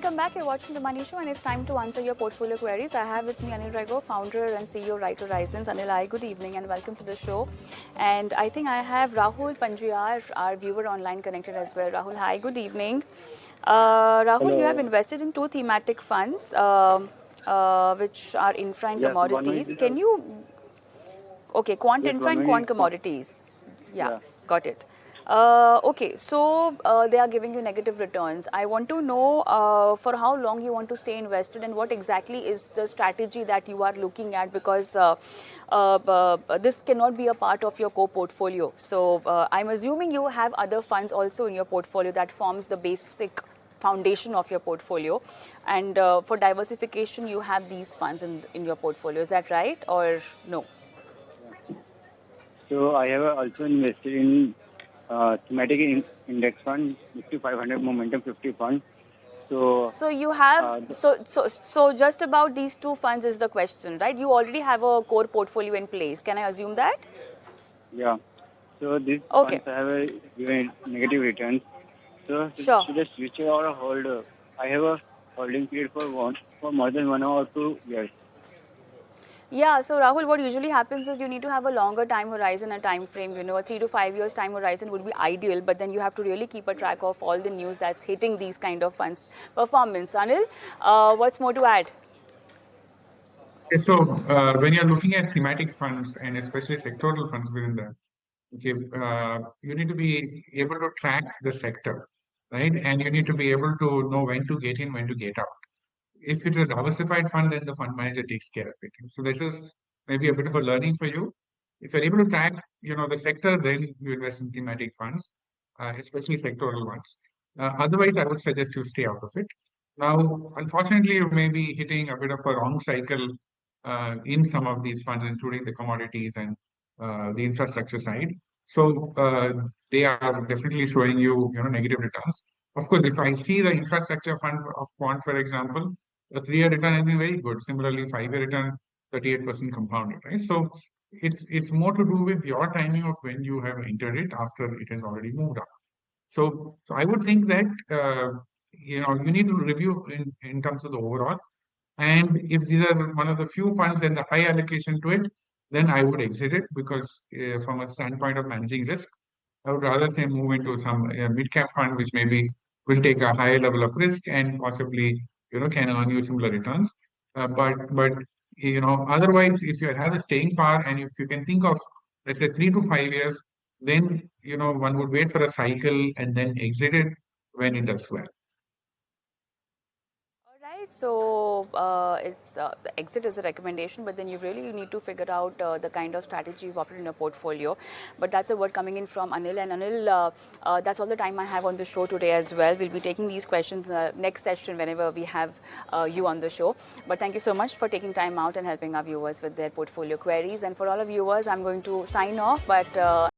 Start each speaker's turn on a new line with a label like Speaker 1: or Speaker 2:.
Speaker 1: welcome back. You're watching The Money Show and it's time to answer your portfolio queries. I have with me Anil Rego, founder and CEO, Right Horizons. Anil, hi, good evening and welcome to the show. And I think I have Rahul Panjiyar, our viewer online, connected as well. Rahul, hi, good evening. Rahul,
Speaker 2: Hello.
Speaker 1: you have invested in two thematic funds, which are infra and
Speaker 2: Yes,
Speaker 1: commodities. Can you... Okay, quant infra and quant commodities. Yeah, got it. Okay, so they are giving you negative returns. I want to know for how long you want to stay invested and what exactly is the strategy that you are looking at, because this cannot be a part of your core portfolio. So I'm assuming you have other funds also in your portfolio that forms the basic foundation of your portfolio, and for diversification you have these funds in your portfolio. Is that right or no?
Speaker 2: So I have also invested in thematic index fund, Nifty 500 Momentum 50 fund.
Speaker 1: So you have so just about these two funds is the question, right? You already have a core portfolio in place. Can I assume that?
Speaker 2: Yeah. So these
Speaker 1: Okay.
Speaker 2: funds have given negative returns. So
Speaker 1: Sure.
Speaker 2: should I switch or hold? I have a holding period for more than 1 or 2 years.
Speaker 1: Yeah, so Rahul, what usually happens is you need to have a longer time horizon, a time frame, a 3 to 5 years time horizon would be ideal, but then you have to really keep a track of all the news that's hitting these kind of funds performance. Anil, what's more to add?
Speaker 3: Okay, so when you're looking at thematic funds and especially sectoral funds within them, okay, you need to be able to track the sector, right? And you need to be able to know when to get in, when to get out. If it's a diversified fund, then the fund manager takes care of it. So this is maybe a bit of a learning for you. If you're able to track, the sector, then you invest in thematic funds, especially sectoral ones. Otherwise, I would suggest you stay out of it. Now, unfortunately, you may be hitting a bit of a wrong cycle in some of these funds, including the commodities and the infrastructure side. So they are definitely showing you, negative returns. Of course, if I see the infrastructure fund of quant, for example, the 3-year return has been very good. Similarly, 5-year return, 38% compounded, right? So it's more to do with your timing of when you have entered it after it has already moved up. So I would think that you need to review in terms of the overall. And if these are one of the few funds and the high allocation to it, then I would exit it, because from a standpoint of managing risk, I would rather say move into some mid-cap fund, which maybe will take a higher level of risk and possibly can earn you similar returns. But otherwise, if you have the staying power and if you can think of, let's say, 3 to 5 years, then one would wait for a cycle and then exit it when it does well.
Speaker 1: Right, so it's the exit is a recommendation, but then you need to figure out the kind of strategy you've opted in a portfolio. But that's a word coming in from Anil, and Anil, that's all the time I have on the show today as well. We'll be taking these questions next session whenever we have you on the show. But thank you so much for taking time out and helping our viewers with their portfolio queries. And for all of viewers, I'm going to sign off, but